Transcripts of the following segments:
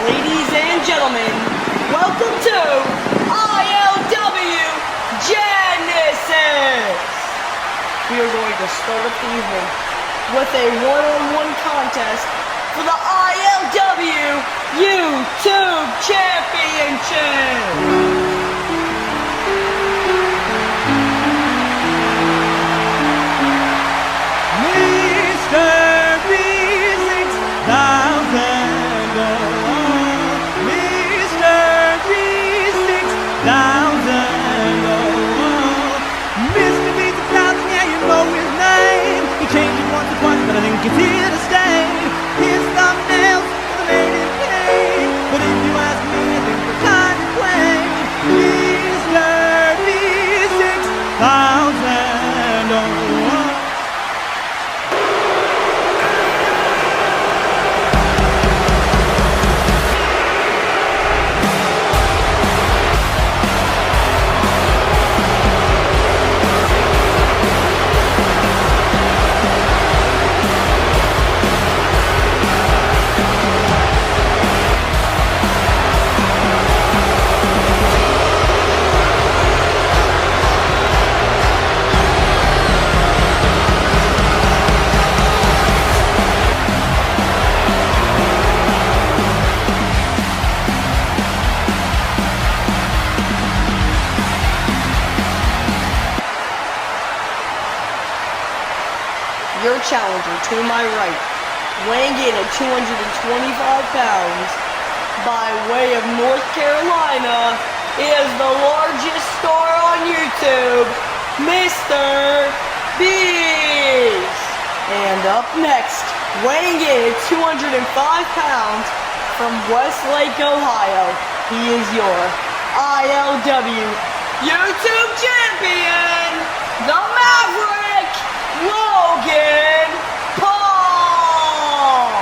Ladies and gentlemen, welcome to ILW Genesis! We are going to start up the evening with a one-on-one contest for the ILW YouTube Championship! But I think it's here to stay. His thumbnails for the lady pain. But if you ask me, I think the kind of way is 36,001. Your challenger to my right, weighing in at 225 pounds, by way of North Carolina, is the largest star on YouTube, Mr. Beast. And up next, weighing in at 205 pounds, from Westlake, Ohio, he is your ILW YouTube Champion, the Maverick, Logan Paul!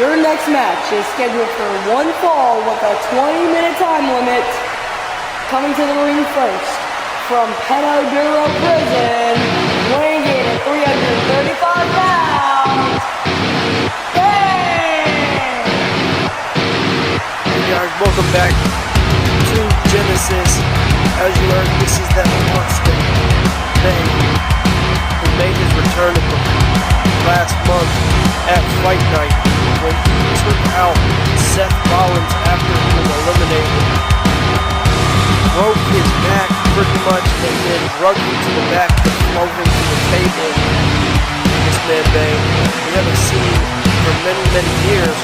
Your next match is scheduled for one fall with a 20-minute time limit. Coming to the ring first, from Penoduro Prison, weighing in at 335 pounds, Bang! Hey guys, welcome back to Genesis. As you learned, this is that monster, Bang, who made his return at the last month at Fight Night when he took out Seth Rollins after he was eliminated. Broke his back pretty much and then drug him to the back to throw him to the table. This man Bang, we haven't seen for many, many years.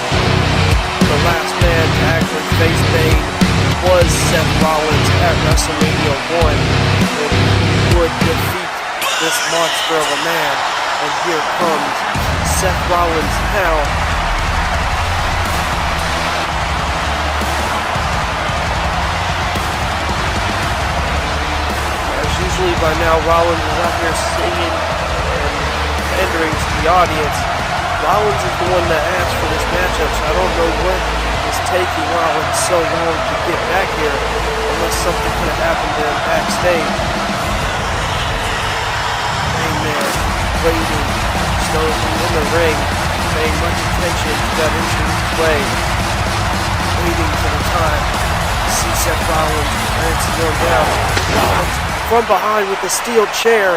The last man to actually face Bane was Seth Rollins at WrestleMania 1 when he would defeat this monster of a man. And here comes Seth Rollins now. Usually by now Rollins is out here singing and pandering to the audience. Rollins is the one that asked for this matchup, so I don't know what is taking Rollins so long to get back here, unless something could have happened to him backstage. Hangman waiting, slowly in the ring, paying much attention to that entrance way, waiting for the time to see Seth Rollins glancing him down. Rollins from behind with the steel chair.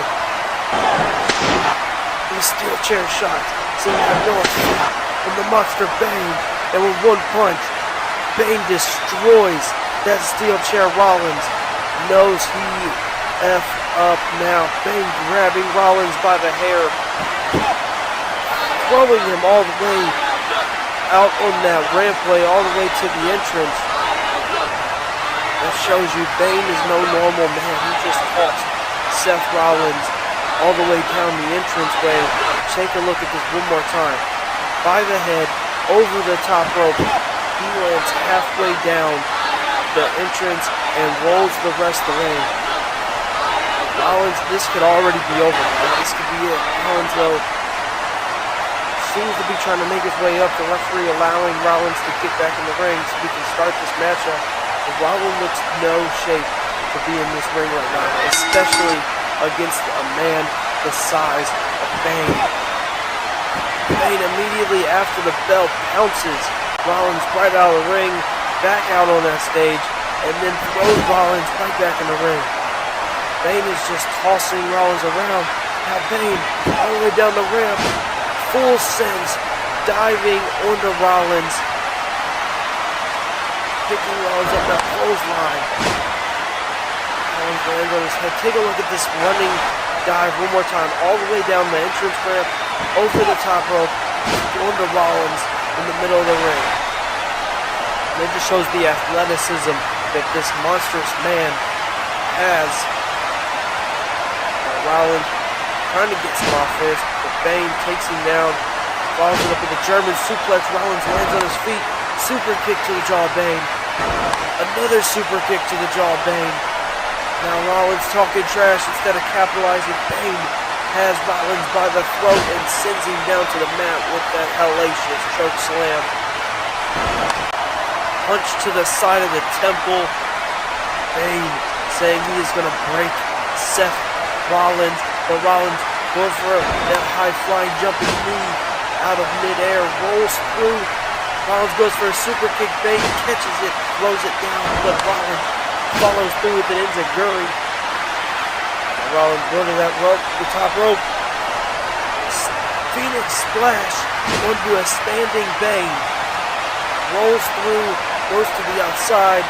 The steel chair shot. Seeing have no effect from the monster Bane. And with one punch, Bane destroys that steel chair. Rollins knows he effed up now. Bane grabbing Rollins by the hair, throwing him all the way out on that rampway, all the way to the entrance. That shows you Bane is no normal man. He just tossed Seth Rollins all the way down the entranceway. Take a look at this one more time. By the head, over the top rope. He lands halfway down the entrance and rolls the rest of the ring. Rollins, this could already be over. This could be it. Rollins, though, seems to be trying to make his way up. The referee allowing Rollins to get back in the ring so we can start this matchup. Rollins looks no shape to be in this ring right now, especially against a man the size of Bane. Bane immediately after the bell pounces Rollins right out of the ring, back out on that stage, and then throws Rollins right back in the ring. Bane is just tossing Rollins around. Now Bane, all the way down the ramp, full sends, diving onto Rollins. Picking Rollins up that clothesline. Rollins lands on his head. Take a look at this running dive one more time. All the way down the entrance ramp, over the top rope, going to Rollins in the middle of the ring. And it just shows the athleticism that this monstrous man has. Rollins trying to get some off first, but Bane takes him down, follows it up with a German suplex. Rollins lands on his feet. Super kick to the jaw, Bane. Another super kick to the jaw, Bane. Now Rollins talking trash instead of capitalizing. Bane has Rollins by the throat and sends him down to the mat with that hellacious choke slam. Punch to the side of the temple. Bane saying he is going to break Seth Rollins, but Rollins going for that high flying jumping knee out of midair, rolls through. Rollins goes for a super kick. Bane catches it, throws it down, but Rollins follows through with an enziguri. Rollins going to that rope, the top rope. Phoenix splash onto a standing Bane. Rolls through, goes to the outside.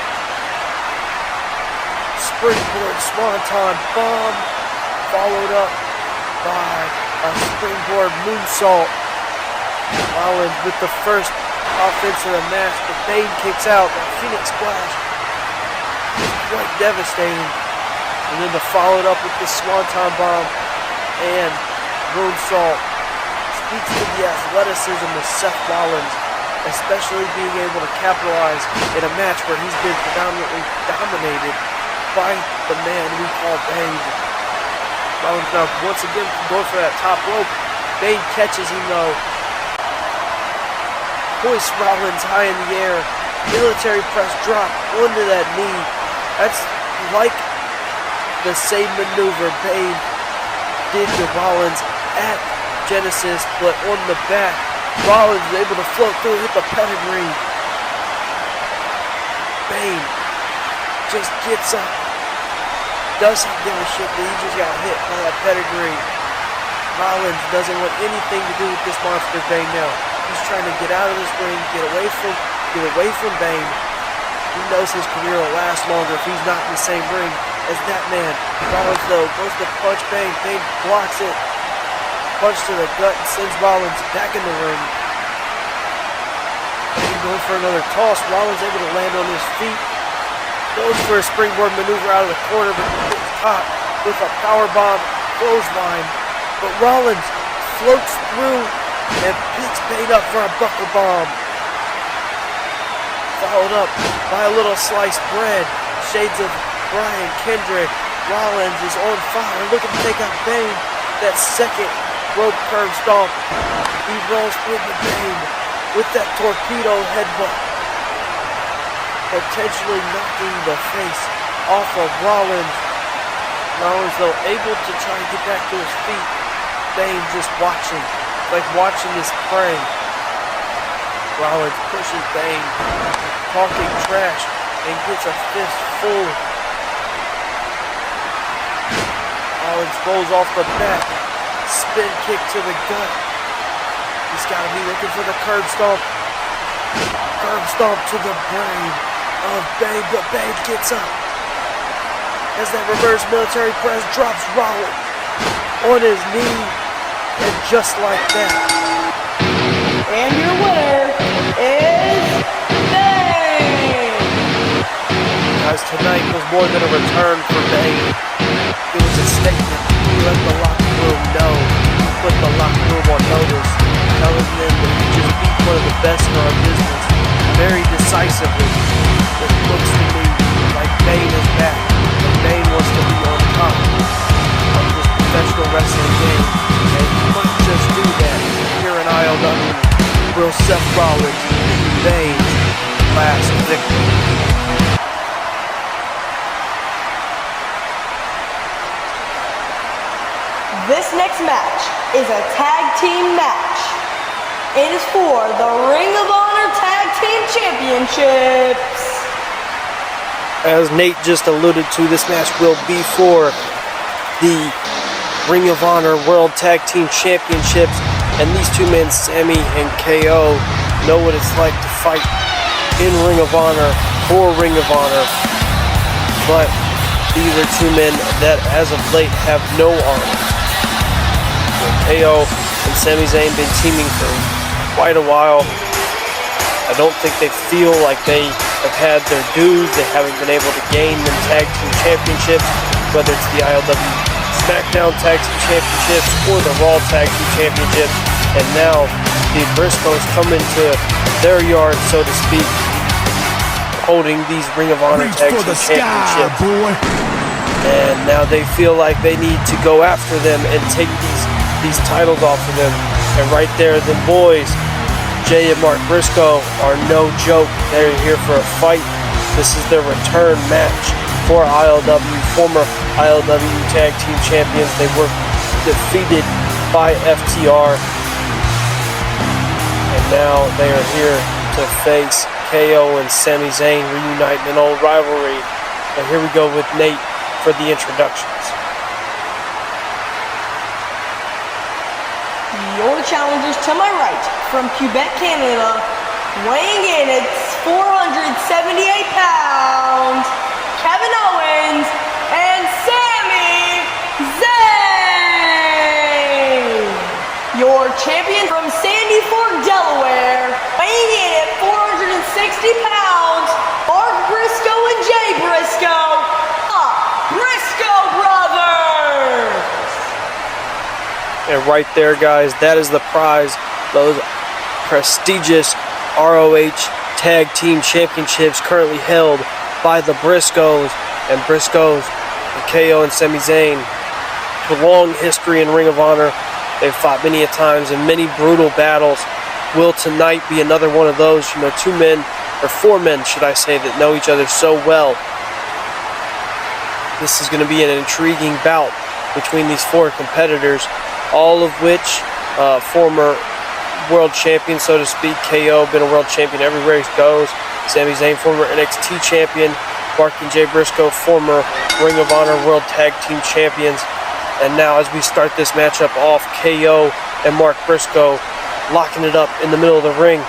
Springboard swanton bomb, followed up by a springboard moonsault. Rollins with the first offense of the match, but Bane kicks out. That Phoenix splash is quite devastating. And then to follow it up with the swanton bomb and moonsault speaks to the athleticism of Seth Rollins, especially being able to capitalize in a match where he's been predominantly dominated by the man we call Bane. Rollins now once again going for that top rope. Bane catches him though. hoists Rollins high in the air. Military press drop onto that knee. That's like the same maneuver Bane did to Rollins at Genesis, but on the back. Rollins is able to float through, hit the pedigree. Bane just gets up. Doesn't give a shit that he just got hit by that pedigree. Rollins doesn't want anything to do with this monster Bane now. He's trying to get out of this ring, get away from Bane. He knows his career will last longer if he's not in the same ring as that man. Rollins though goes to punch Bane. Bane blocks it. Punch to the gut and sends Rollins back in the ring. Bane going for another toss. Rollins able to land on his feet. Goes for a springboard maneuver out of the corner, but gets caught with a powerbomb clothesline. But Rollins floats through and picks Bane up for a buckle bomb. Followed up by a little sliced bread. Shades of Brian Kendrick. Rollins is on fire, looking to take out Bane. That second rope curve stomp. He rolls through the Bane with that torpedo headbutt, potentially knocking the face off of Rollins. Rollins though able to try and get back to his feet. Bane just watching, like watching his prey. Rollins pushes Bane, talking trash, and gets a fist full. Rollins rolls off the back, spin kick to the gut. He's got to be looking for the curb stomp. Curb stomp to the brain of Bane, but Bane gets up. As that reverse military press drops Rollins on his knee, and just like that. And your winner is Bane! Guys, tonight was more than a return for Bane. It was a statement. He let the locker room know, put the locker room on notice, telling them that he just beat one of the best in our business, very decisively. It looks to me like Bane is back, and Bane wants to be on top of this professional wrestling game, and he might just do that here in ILW. Will Seth Rollins be Bane's last victim? This next match is a tag team match. It is for the Ring of Honor Tag Team Championships. As Nate just alluded to, this match will be for the Ring of Honor World Tag Team Championships, and these two men, Sammy and KO, know what it's like to fight in Ring of Honor for Ring of Honor, but these are two men that as of late have no honor. KO and Sami Zayn been teaming for quite a while. I don't think they feel like they have had their dues. They haven't been able to gain the tag team championships, whether it's the ILW SmackDown Tag Team Championships or the Raw Tag Team Championships. And now the Briscoes come into their yard, so to speak, holding these Ring of Honor Tag Team Championships. And now they feel like they need to go after them and take these titles off of them. And right there, the boys, Jay and Mark Briscoe, are no joke. They're here for a fight. This is their return match for ILW, former ILW Tag Team Champions. They were defeated by FTR. And now they are here to face KO and Sami Zayn, reuniting an old rivalry. And here we go with Nate for the introductions. Your challengers to my right, from Quebec, Canada, weighing in at 478 pounds, Kevin Owens and Sami Zayn. Your champion from Sandy Fork, Delaware, weighing in at 460 pounds, Mark Briscoe and Jay Briscoe, the Briscoe brothers. And right there, guys, that is the prize. Those prestigious ROH Tag Team Championships currently held by the Briscoes. And Briscoes, and KO and Sami Zayn, with a long history in Ring of Honor. They've fought many a times in many brutal battles. will tonight be another one of those, you know, two men, or four men, should I say, that know each other so well. This is going to be an intriguing bout between these four competitors, all of which former world champion, so to speak. KO, been a world champion everywhere he goes. Sami Zayn, former NXT champion. Mark and Jay Briscoe, former Ring of Honor World Tag Team Champions. And now as we start this matchup off, KO and Mark Briscoe locking it up in the middle of the ring.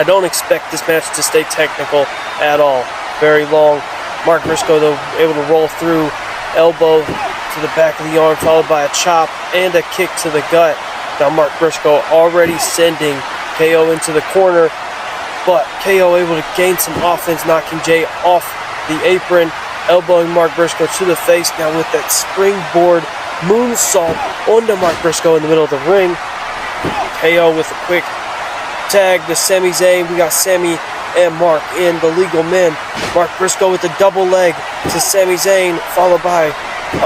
I don't expect this match to stay technical at all. Very long. Mark Briscoe, though, able to roll through, elbow to the back of the arm, followed by a chop and a kick to the gut. Now Mark Briscoe already sending KO into the corner, but KO able to gain some offense, knocking Jay off the apron, elbowing Mark Briscoe to the face. Now with that springboard moonsault onto Mark Briscoe in the middle of the ring. KO with a quick tag to Sami Zayn. We got Sami and Mark in the legal men. Mark Briscoe with a double leg to Sami Zayn, followed by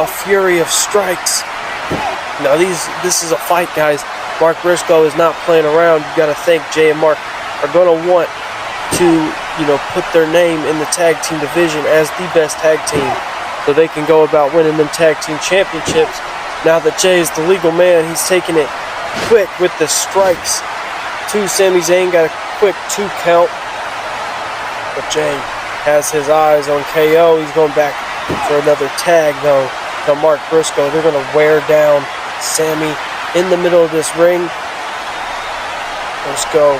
a fury of strikes. Now this is a fight, guys. Mark Briscoe is not playing around. You got to think Jay and Mark are going to want to, you know, put their name in the tag team division as the best tag team, so they can go about winning them tag team championships. Now that Jay is the legal man, he's taking it quick with the strikes to Sami Zayn. Got a quick 2 count, but Jay has his eyes on KO. He's going back for another tag, though, to Mark Briscoe. They're going to wear down Sami in the middle of this ring. Briscoe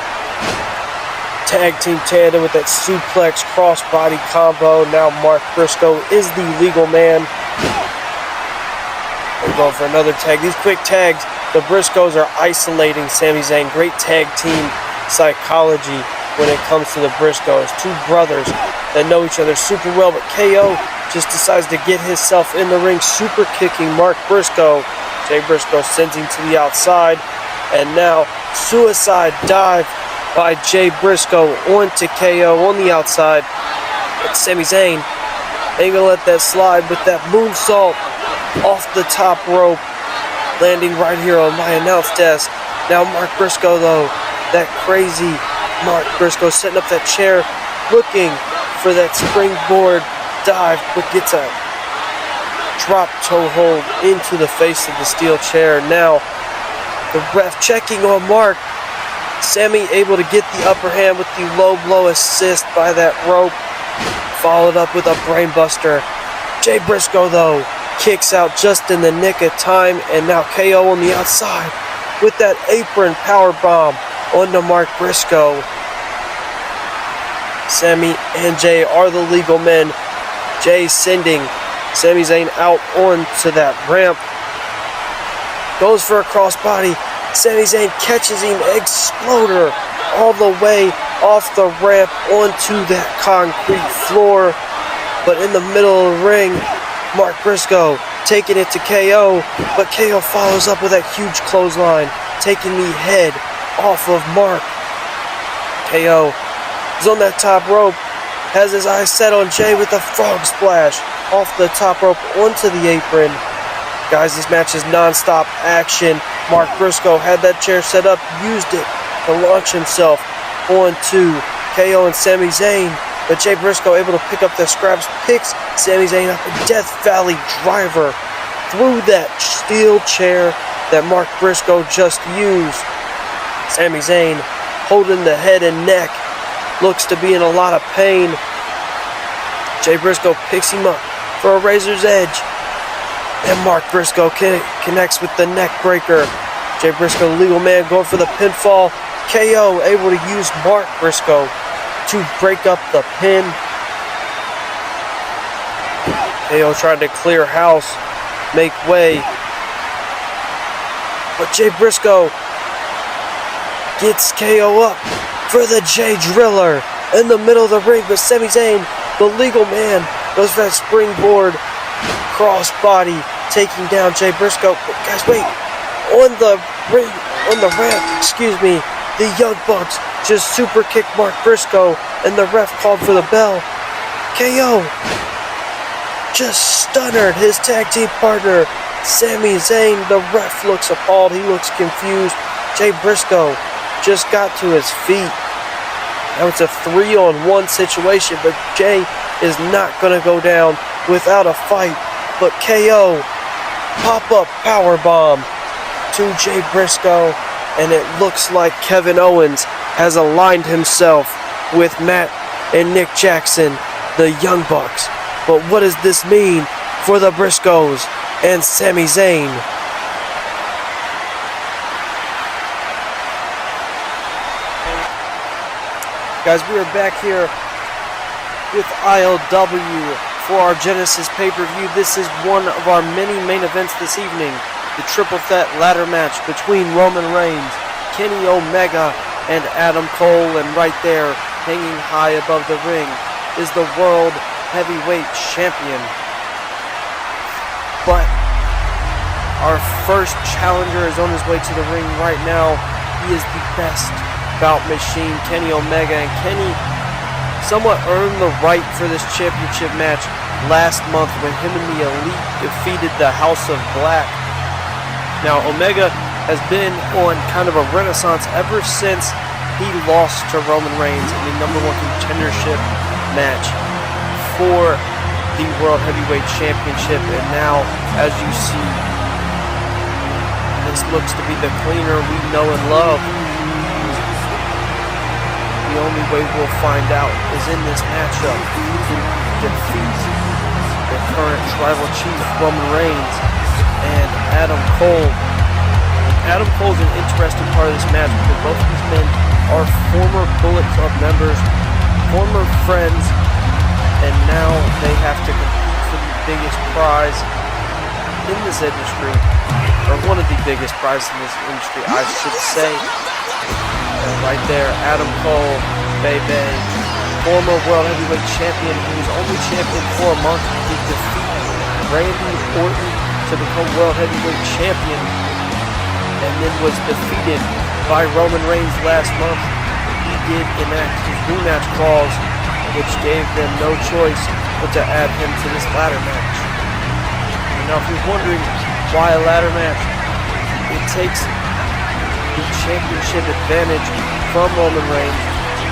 tag team tandem with that suplex crossbody combo. Now Mark Briscoe is the legal man. They're going for another tag. These quick tags, the Briscoes are isolating Sami Zayn. Great tag team psychology when it comes to the Briscoes. Two brothers that know each other super well, but KO just decides to get himself in the ring, super kicking Mark Briscoe. Jay Briscoe sends him to the outside, and now suicide dive by Jay Briscoe onto KO on the outside. But Sami Zayn ain't gonna let that slide with that moonsault off the top rope, landing right here on my announce desk. Now Mark Briscoe, though, that crazy Mark Briscoe setting up that chair, looking for that springboard dive, but gets a drop toe hold into the face of the steel chair. Now the ref checking on Mark. Sami able to get the upper hand with the low blow assist by that rope, followed up with a brainbuster. Jay Briscoe, though, kicks out just in the nick of time, and now KO on the outside with that apron power bomb onto Mark Briscoe. Sami and Jay are the legal men. Jay sending Sami Zayn out onto that ramp. Goes for a crossbody. Sami Zayn catches him, exploder all the way off the ramp onto that concrete floor. But in the middle of the ring, Mark Briscoe taking it to KO, but KO follows up with that huge clothesline, taking the head off of Mark. KO is on that top rope, has his eyes set on Jay with a frog splash off the top rope onto the apron. Guys, this match is non-stop action. Mark Briscoe had that chair set up, used it to launch himself onto KO and Sami Zayn. But Jay Briscoe able to pick up the scraps, picks Sami Zayn up, a Death Valley driver through that steel chair that Mark Briscoe just used. Sami Zayn holding the head and neck, looks to be in a lot of pain. Jay Briscoe picks him up for a razor's edge. And Mark Briscoe connects with the neck breaker. Jay Briscoe, legal man, going for the pinfall. KO able to use Mark Briscoe to break up the pin. KO trying to clear house, make way. But Jay Briscoe gets KO up for the Jay Driller in the middle of the ring. But Sami Zayn, the legal man, goes for that springboard crossbody, taking down Jay Briscoe. But guys, wait, on the ramp, the Young Bucks just super kicked Mark Briscoe, and the ref called for the bell. KO just stunnered his tag team partner, Sami Zayn. The ref looks appalled, he looks confused. Jay Briscoe just got to his feet. Now it's a 3-on-1 situation, but Jay is not going to go down without a fight. But KO, pop-up powerbomb to Jay Briscoe, and it looks like Kevin Owens has aligned himself with Matt and Nick Jackson, the Young Bucks. But what does this mean for the Briscoes and Sami Zayn? Guys, we are back here with ILW for our Genesis pay-per-view. This is one of our many main events this evening. The triple threat ladder match between Roman Reigns, Kenny Omega, and Adam Cole. And right there, hanging high above the ring, is the World Heavyweight Champion. But our first challenger is on his way to the ring right now. He is the best bout machine, Kenny Omega, and Kenny somewhat earned the right for this championship match last month when him and the Elite defeated the House of Black. Now, Omega has been on kind of a renaissance ever since he lost to Roman Reigns in the #1 contendership match for the World Heavyweight Championship. And now, as you see, this looks to be the cleaner we know and love. The only way we'll find out is in this matchup to defeat the current tribal chief Roman Reigns and Adam Cole. Adam Cole's an interesting part of this match because both of these men are former Bullet Club members, former friends, and now they have to compete for the biggest prize in this industry, or one of the biggest prizes in this industry, I should say. And right there, Adam Cole, baby, former World Heavyweight Champion, who was only champion for a month. He defeated Randy Orton to become World Heavyweight Champion, and then was defeated by Roman Reigns last month. He did enact his rematch clause, which gave them no choice but to add him to this ladder match. Now, if you're wondering why a ladder match, it takes the championship advantage from Roman Reigns.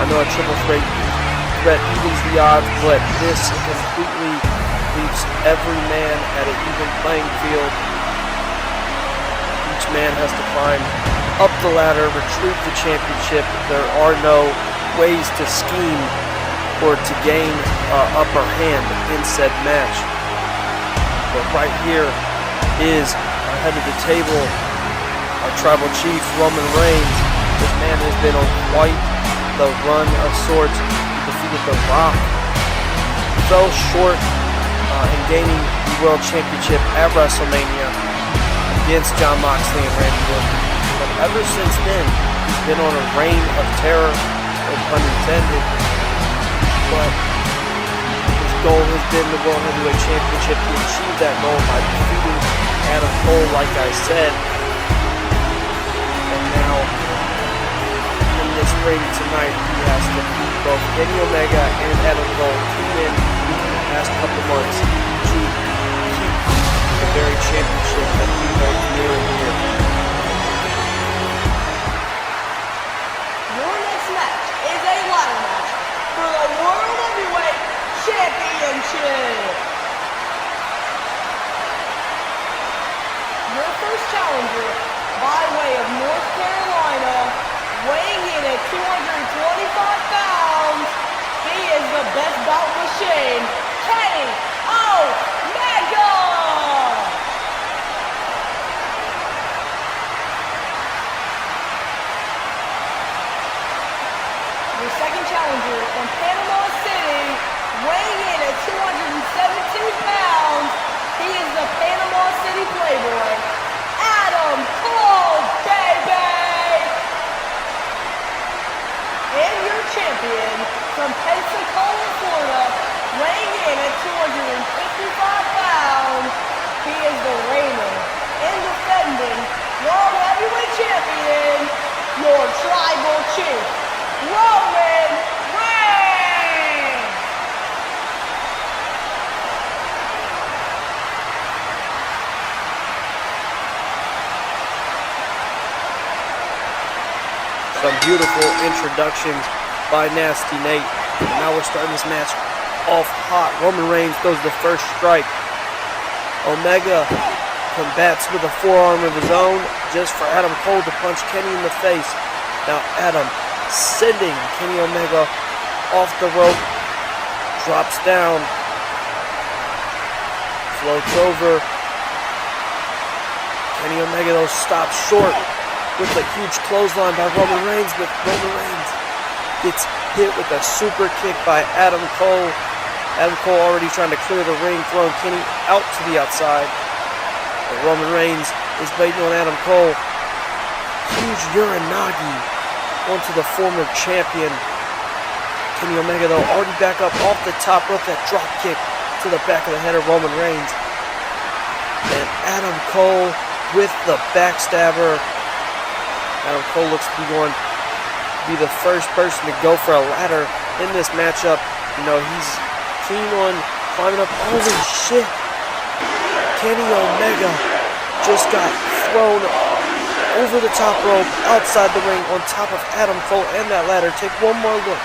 I know a triple threat evens the odds, but this completely leaves every man at an even playing field. Each man has to climb up the ladder, retrieve the championship. There are no ways to scheme or to gain upper hand in said match. But right here is our head of the table, our tribal chief, Roman Reigns. This man has been on quite the run of sorts. He defeated The Rock. He fell short in gaining the World Championship at WrestleMania against Jon Moxley and Randy Orton. But ever since then, he's been on a reign of terror, no pun intended. But his goal has been the World Heavyweight Championship. He achieved that goal by defeating Adam Cole, like I said. Now, in this ring tonight, he has to beat both Kenny Omega and Adam Cole, two men in the past couple months, to keep the very championship that he holds near and dear. Your next match is a ladder match for the World Heavyweight Championship. Your first challenger, by way of North Carolina, weighing in at 225 pounds, he is the best bout machine, Kenny Omega! Your second challenger from Panama City, weighing in at 217 pounds, he is the Panama City Playboy, Adam Cole, baby! And your champion from Pensacola, Florida, weighing in at 255 pounds, he is the reigning and defending World Heavyweight Champion, your tribal chief, Roman Reigns! Some beautiful introductions by Nasty Nate. And now we're starting this match off hot. Roman Reigns throws the first strike. Omega combats with a forearm of his own just for Adam Cole to punch Kenny in the face. Now Adam sending Kenny Omega off the rope, drops down, floats over. Kenny Omega though stops short with a huge clothesline by Roman Reigns, but Roman Reigns gets hit with a super kick by Adam Cole. Adam Cole already trying to clear the ring, throwing Kenny out to the outside. But Roman Reigns is baiting on Adam Cole. Huge Uranagi onto the former champion. Kenny Omega though already back up off the top rope, that drop kick to the back of the head of Roman Reigns. And Adam Cole with the backstabber. Adam Cole looks to be going to be the first person to go for a ladder in this matchup. You know, he's keen on climbing up. Holy shit! Kenny Omega just got thrown over the top rope, outside the ring, on top of Adam Cole and that ladder. Take one more look.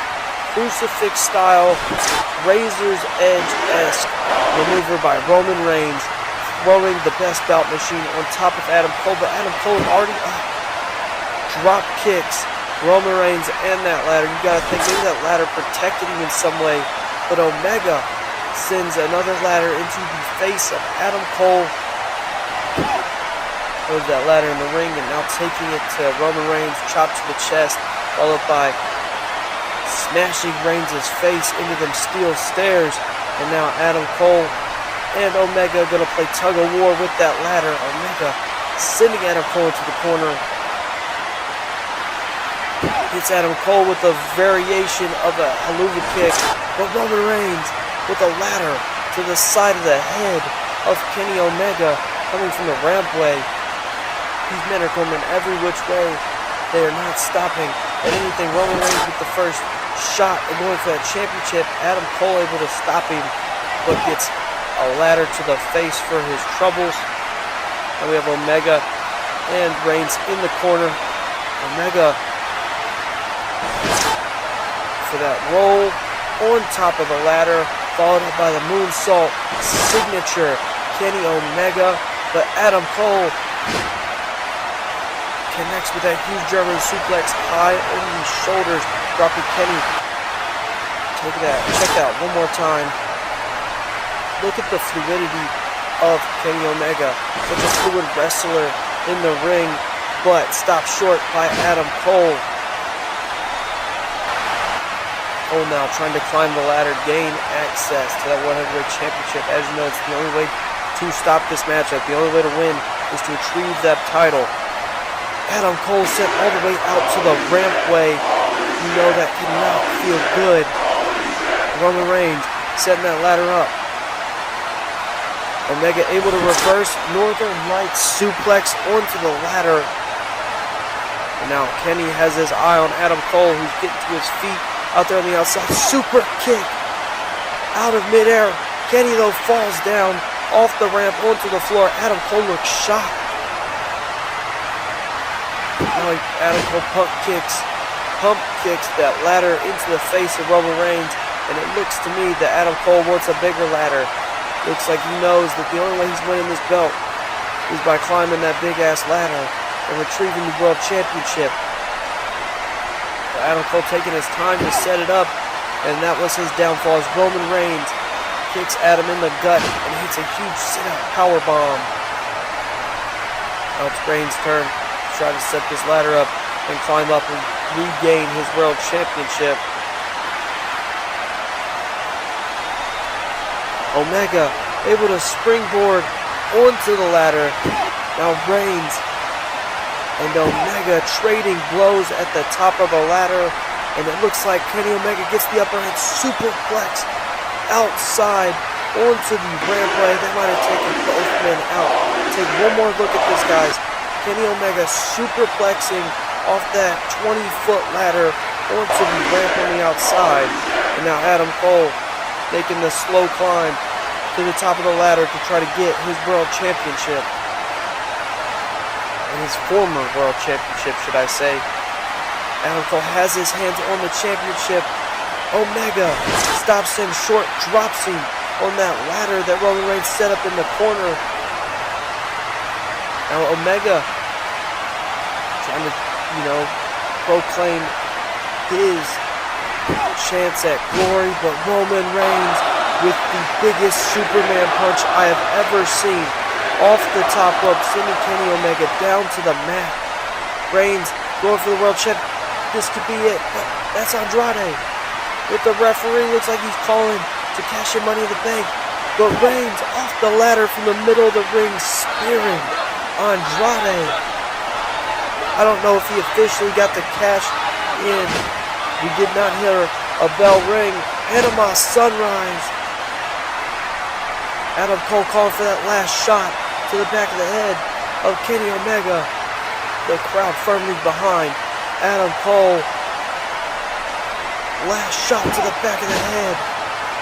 Crucifix style, razor's edge-esque maneuver by Roman Reigns, throwing the best bout machine on top of Adam Cole, but Adam Cole already up. Drop kicks Roman Reigns and that ladder. You gotta think maybe that ladder protected him in some way, but Omega sends another ladder into the face of Adam Cole. Throws that ladder in the ring, and now taking it to Roman Reigns, chop to the chest, followed by smashing Reigns' face into them steel stairs. And now Adam Cole and Omega gonna play tug of war with that ladder. Omega sending Adam Cole into the corner. Hits Adam Cole with a variation of a haluva kick, but Roman Reigns with a ladder to the side of the head of Kenny Omega, coming from the rampway. These men are coming every which way. They are not stopping at anything. Roman Reigns with the first shot and going for that championship. Adam Cole able to stop him, but gets a ladder to the face for his troubles. And we have Omega and Reigns in the corner. Omega for that roll on top of the ladder, followed up by the moonsault signature Kenny Omega, but Adam Cole connects with that huge German suplex high over his shoulders, dropping Kenny. Check that one more time. Look at the fluidity of Kenny Omega, such a fluid wrestler in the ring, but stopped short by Adam Cole. Cole now trying to climb the ladder, gain access to that 100 Heavyweight Championship. As you know, it's the only way to stop this matchup. The only way to win is to retrieve that title. Adam Cole sent all the way out to the rampway. You know that cannot feel good. Roman Reigns setting that ladder up. Omega able to reverse Northern Lights suplex onto the ladder. And now Kenny has his eye on Adam Cole, who's getting to his feet out there on the outside. Super kick out of midair. Kenny though falls down off the ramp onto the floor. Adam Cole looks shocked. Now Adam Cole pump kicks that ladder into the face of Roman Reigns, and it looks to me that Adam Cole wants a bigger ladder. Looks like he knows that the only way he's winning this belt is by climbing that big ass ladder and retrieving the World Championship. But Adam Cole taking his time to set it up, and that was his downfall as Roman Reigns kicks Adam in the gut and hits a huge sit-out powerbomb. Now it's Reigns' turn to try to set this ladder up and climb up and regain his World Championship. Omega able to springboard onto the ladder. Now Reigns and Omega trading blows at the top of the ladder, and it looks like Kenny Omega gets the upper hand superplex outside onto the rampway. They might have taken both men out. Take one more look at this, guys. Kenny Omega superplexing off that 20-foot ladder onto the ramp on the outside. And now Adam Cole making the slow climb to the top of the ladder to try to get his World Championship. And his former World Championship, should I say. Adam Cole has his hands on the championship. Omega stops him short, drops him on that ladder that Roman Reigns set up in the corner. Now Omega trying to, proclaim his chance at glory, but Roman Reigns with the biggest Superman punch I have ever seen. Off the top rope, sending Kenny Omega down to the mat. Reigns going for the world champ. This could be it, but that's Andrade. With the referee, looks like he's calling to cash in Money in the Bank. But Reigns off the ladder from the middle of the ring, spearing Andrade. I don't know if he officially got the cash in. We did not hear a bell ring. Panama Sunrise. Adam Cole calling for that last shot to the back of the head of Kenny Omega. The crowd firmly behind Adam Cole. Last shot to the back of the head.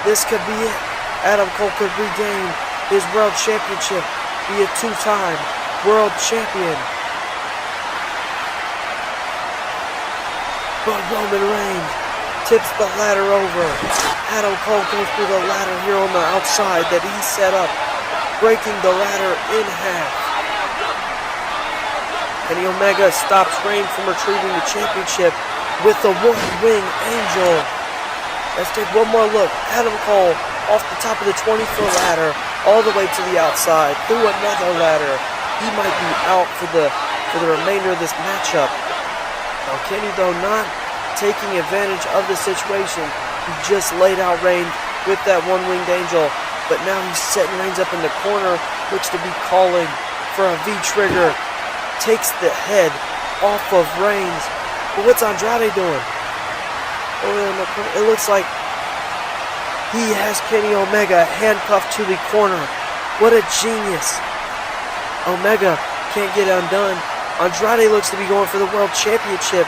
This could be it. Adam Cole could regain his world championship, be a two-time world champion. But Roman Reigns tips the ladder over. Adam Cole goes through the ladder here on the outside that he set up, breaking the ladder in half. Kenny Omega stops Reigns from retrieving the championship with the one-wing angel. Let's take one more look. Adam Cole off the top of the 20-foot ladder all the way to the outside through another ladder. He might be out for the remainder of this matchup. Now Kenny, though, not taking advantage of the situation. He just laid out Reigns with that one-winged angel, but now he's setting Reigns up in the corner, looks to be calling for a V-trigger. Takes the head off of Reigns. But what's Andrade doing? Over there in the corner. It looks like he has Kenny Omega handcuffed to the corner. What a genius. Omega can't get undone. Andrade looks to be going for the world championship.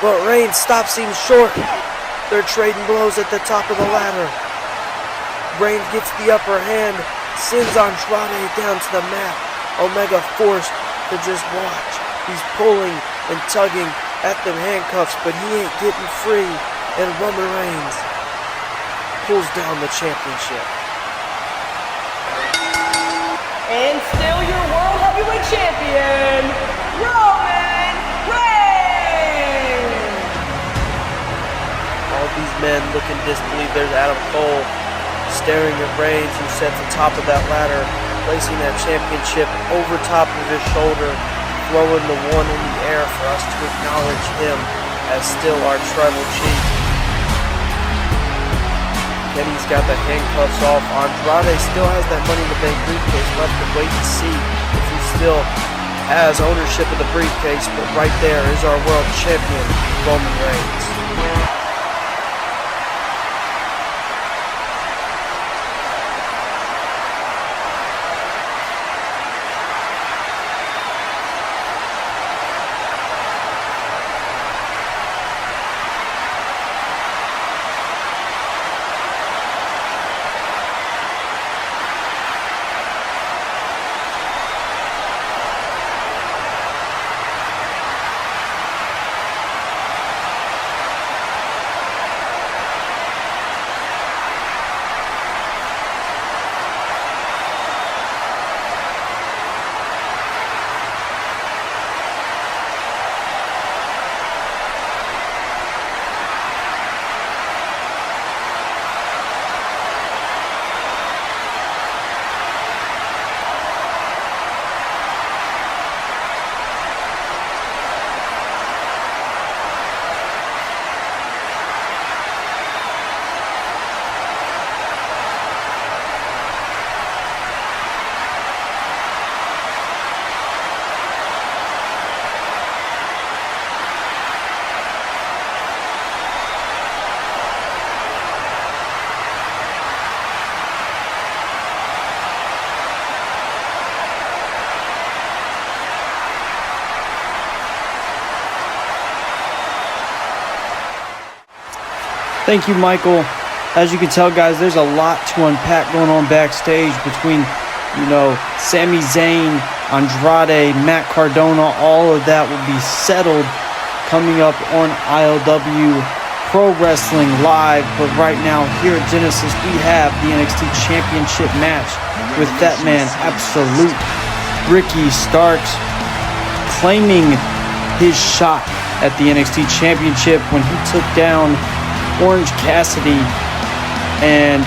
But Reigns stops him short. They're trading blows at the top of the ladder. Reigns gets the upper hand, sends Andrade down to the mat. Omega forced to just watch. He's pulling and tugging at them handcuffs, but he ain't getting free. And Roman Reigns pulls down the championship. And still your World Heavyweight Champion, Roman Reigns! All these men look in disbelief. There's Adam Cole staring at Reigns, who sits at the top of that ladder, placing that championship over top of his shoulder, throwing the one in the air for us to acknowledge him as still our tribal chief. Kenny's got the handcuffs off. Andrade still has that Money in the Bank briefcase. We'll have to wait and see if he still has ownership of the briefcase. But right there is our world champion, Roman Reigns. Thank you, Michael. As you can tell, guys, there's a lot to unpack going on backstage between, Sami Zayn, Andrade, Matt Cardona. All of that will be settled coming up on ILW Pro Wrestling Live. But right now here at Genesis, we have the NXT Championship match with that man, Absolute Ricky Starks, claiming his shot at the NXT Championship when he took down Orange Cassidy. And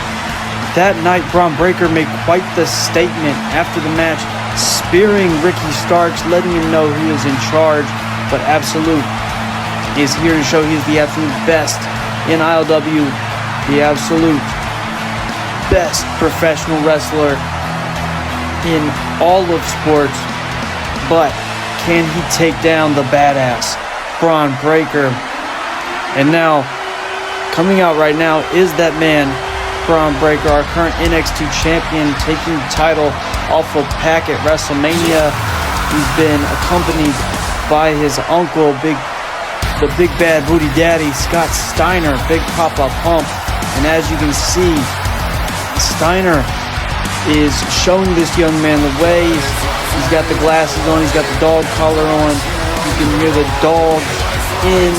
that night, Bron Breakker made quite the statement after the match, spearing Ricky Starks, letting him know he is in charge. But Absolute is here to show he's the absolute best in ILW, the absolute best professional wrestler in all of sports. But can he take down the badass Bron Breakker? And now, coming out right now is that man, Bron Breakker, our current NXT champion, taking the title off of Pac at WrestleMania. He's been accompanied by his uncle, the big bad booty daddy, Scott Steiner, Big Papa Pump. And as you can see, Steiner is showing this young man the way. He's got the glasses on, he's got the dog collar on. You can hear the dogs in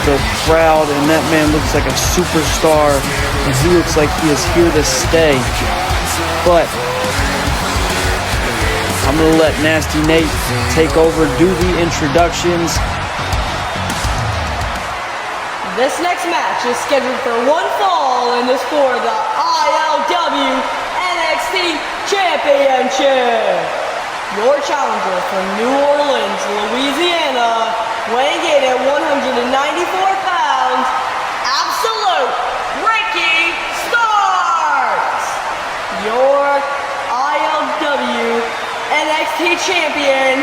the crowd, and that man looks like a superstar, and he looks like he is here to stay. But I'm going to let Nasty Nate take over, do the introductions. This next match is scheduled for one fall and is for the ILW NXT Championship. Your challenger from New Orleans, Louisiana, weighing in at 194 pounds, Absolute Ricky Starks. Your ILW NXT champion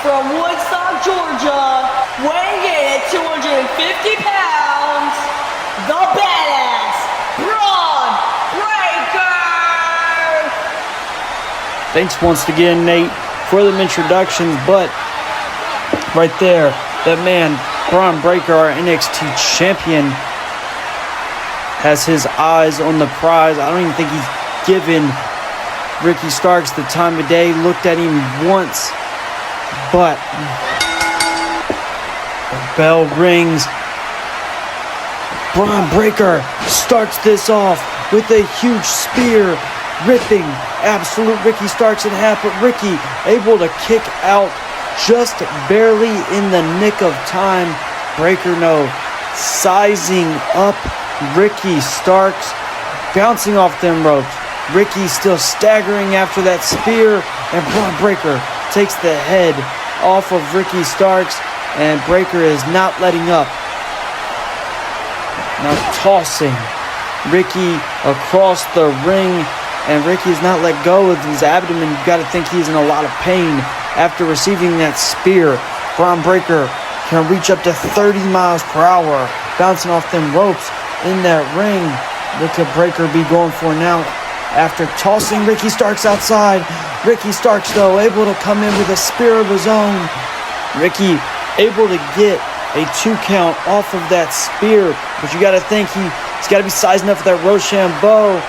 from Woodstock, Georgia, weighing in at 250 pounds, the badass Bron Breakker. Thanks once again, Nate, for them introductions. But right there, that man, Bron Breakker, our NXT champion, has his eyes on the prize. I don't even think he's given Ricky Starks the time of day, looked at him once. But the bell rings. Bron Breakker starts this off with a huge spear, ripping Absolute Ricky Starks in half. But Ricky able to kick out just barely in the nick of time. Breakker sizing up Ricky Starks, bouncing off them ropes. Ricky still staggering after that spear, and Bron Breakker takes the head off of Ricky Starks, and Breakker is not letting up. Now tossing Ricky across the ring, and Ricky has not let go of his abdomen. You've got to think he's in a lot of pain after receiving that spear. Bron Breakker can reach up to 30 miles per hour, bouncing off them ropes in that ring. What could Breakker be going for now? After tossing Ricky Starks outside, Ricky Starks, though, able to come in with a spear of his own. Ricky able to get a 2 count off of that spear, but you got to think he's got to be sizing up for that Rochambeau.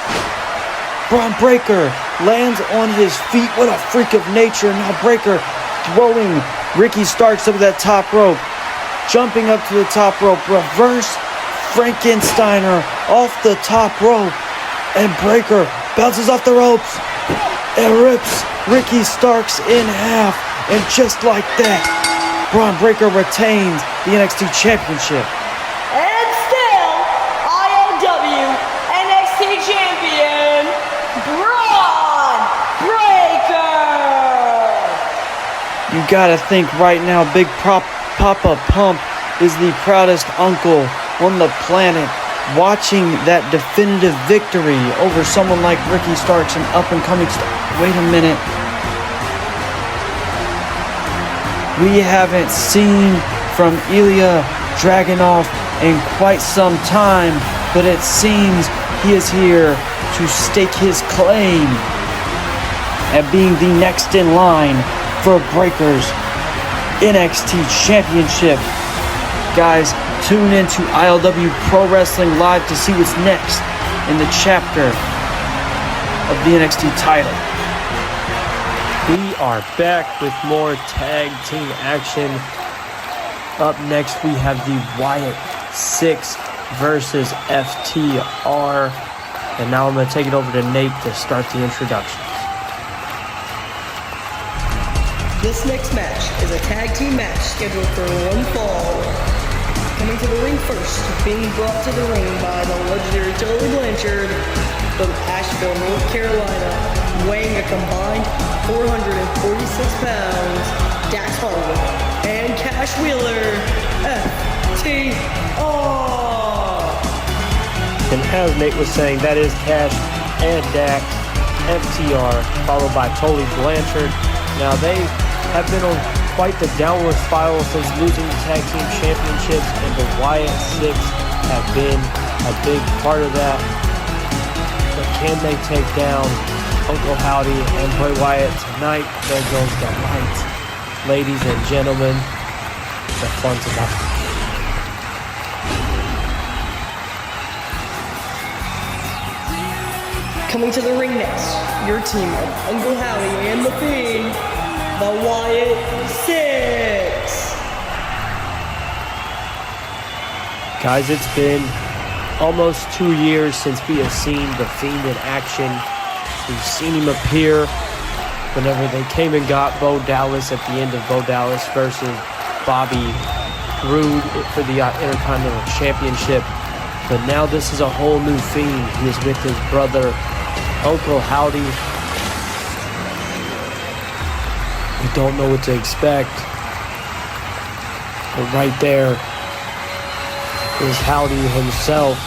Bron Breakker lands on his feet. What a freak of nature. Now Breakker throwing Ricky Starks up that top rope, jumping up to the top rope, reverse Frankensteiner off the top rope, and Breakker bounces off the ropes and rips Ricky Starks in half. And just like that, Bron Breakker retains the NXT Championship. And still, ILW NXT champion, Bron Breakker. You gotta think right now, Big Papa Pump is the proudest uncle on the planet, watching that definitive victory over someone like Ricky Starks, an up-and-coming star. Wait a minute. We haven't seen from Ilya Dragunov in quite some time, but it seems he is here to stake his claim at being the next in line for Breakker's NXT Championship. Guys, tune in to ILW Pro Wrestling Live to see what's next in the chapter of the NXT title. We are back with more tag team action. Up next, we have the Wyatt 6 versus FTR. And now I'm going to take it over to Nate to start the introductions. This next match is a tag team match scheduled for one fall. Coming to the ring first, being brought to the ring by the legendary Tully Blanchard from Asheville, North Carolina, weighing a combined 446 pounds, Dax Harwood and Cash Wheeler, FTR. And as Nate was saying, that is Cash and Dax, FTR, followed by Tully Blanchard. Now they have been on quite the downward spiral since losing the tag team championships, and the Wyatt 6 have been a big part of that. But can they take down Uncle Howdy and Bray Wyatt tonight? There goes the lights. Ladies and gentlemen, the fun's about to begin. Coming to the ring next, your team of Uncle Howdy and The Fiend, the Wyatt 6. Guys, it's been almost 2 years since we have seen The Fiend in action. We've seen him appear whenever they came and got Bo Dallas at the end of Bo Dallas versus Bobby Roode for the Intercontinental Championship. But now this is a whole new Fiend. He is with his brother, Uncle Howdy. We don't know what to expect. But right there is Howdy himself.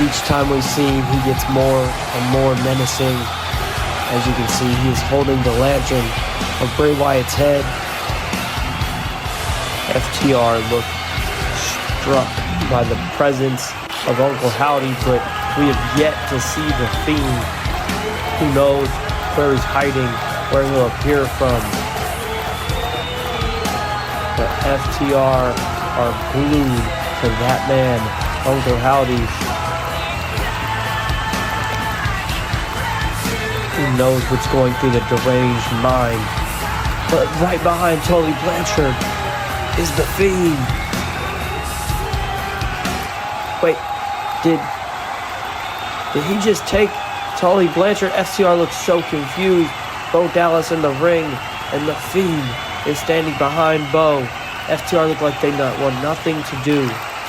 Each time we see him, he gets more and more menacing. As you can see, he is holding the lantern of Bray Wyatt's head. FTR looked struck by the presence of Uncle Howdy, but we have yet to see the Fiend. Who knows where he's hiding, where he'll appear from. But FTR are glued to that man, Uncle Howdy. Who knows what's going through the deranged mind. But right behind Tully Blanchard is the Fiend. Wait, did he just take Tully Blanchard? FTR looks so confused. Bo Dallas in the ring, and the Fiend is standing behind Bo. FTR look like they want nothing to do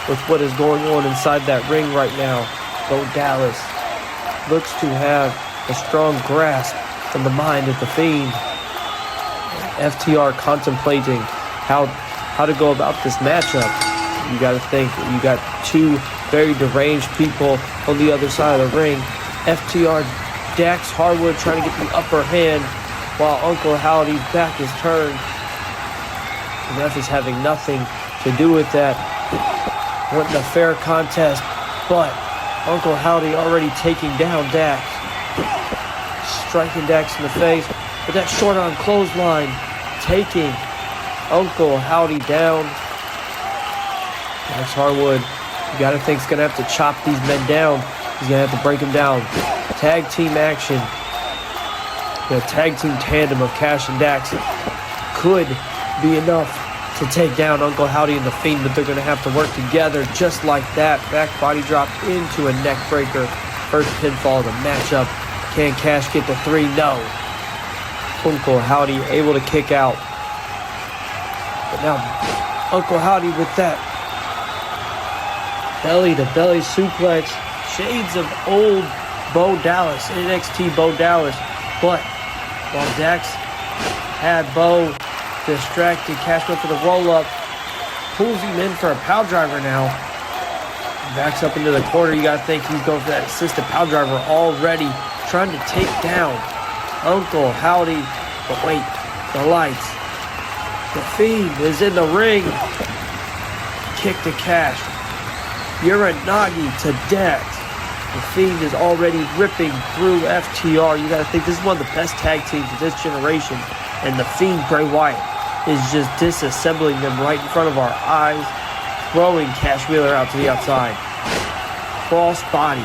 with what is going on inside that ring right now. Bo Dallas looks to have a strong grasp on the mind of the Fiend. FTR contemplating how to go about this matchup. You got to think, you got two very deranged people on the other side of the ring. FTR, Dax Harwood trying to get the upper hand while Uncle Howdy's back is turned. The ref is having nothing to do with that. Wasn't a fair contest, but Uncle Howdy already taking down Dax. Striking Dax in the face, but that short arm clothesline taking Uncle Howdy down. Dax Harwood, you gotta think, he's gonna have to chop these men down. He's gonna have to break them down. Tag team action. The tag team tandem of Cash and Dax could be enough to take down Uncle Howdy and the Fiend, but they're gonna have to work together just like that. Back body drop into a neck breaker. First pinfall of the matchup. Can Cash get the 3? No. Uncle Howdy able to kick out. But now Uncle Howdy with that belly-to-belly suplex. Shades of old Bo Dallas, NXT Bo Dallas. But while Dax had Bo distracted, Cash went for the roll-up. Pulls him in for a power driver now. Backs up into the corner. You got to think he's going for that assisted power driver already. Trying to take down Uncle Howdy. But wait, the lights. The Fiend is in the ring. Kick to Cash. Uranagi to Dax. The Fiend is already ripping through FTR. You got to think this is one of the best tag teams of this generation. And the Fiend, Bray Wyatt, is just disassembling them right in front of our eyes. Throwing Cash Wheeler out to the outside. Cross body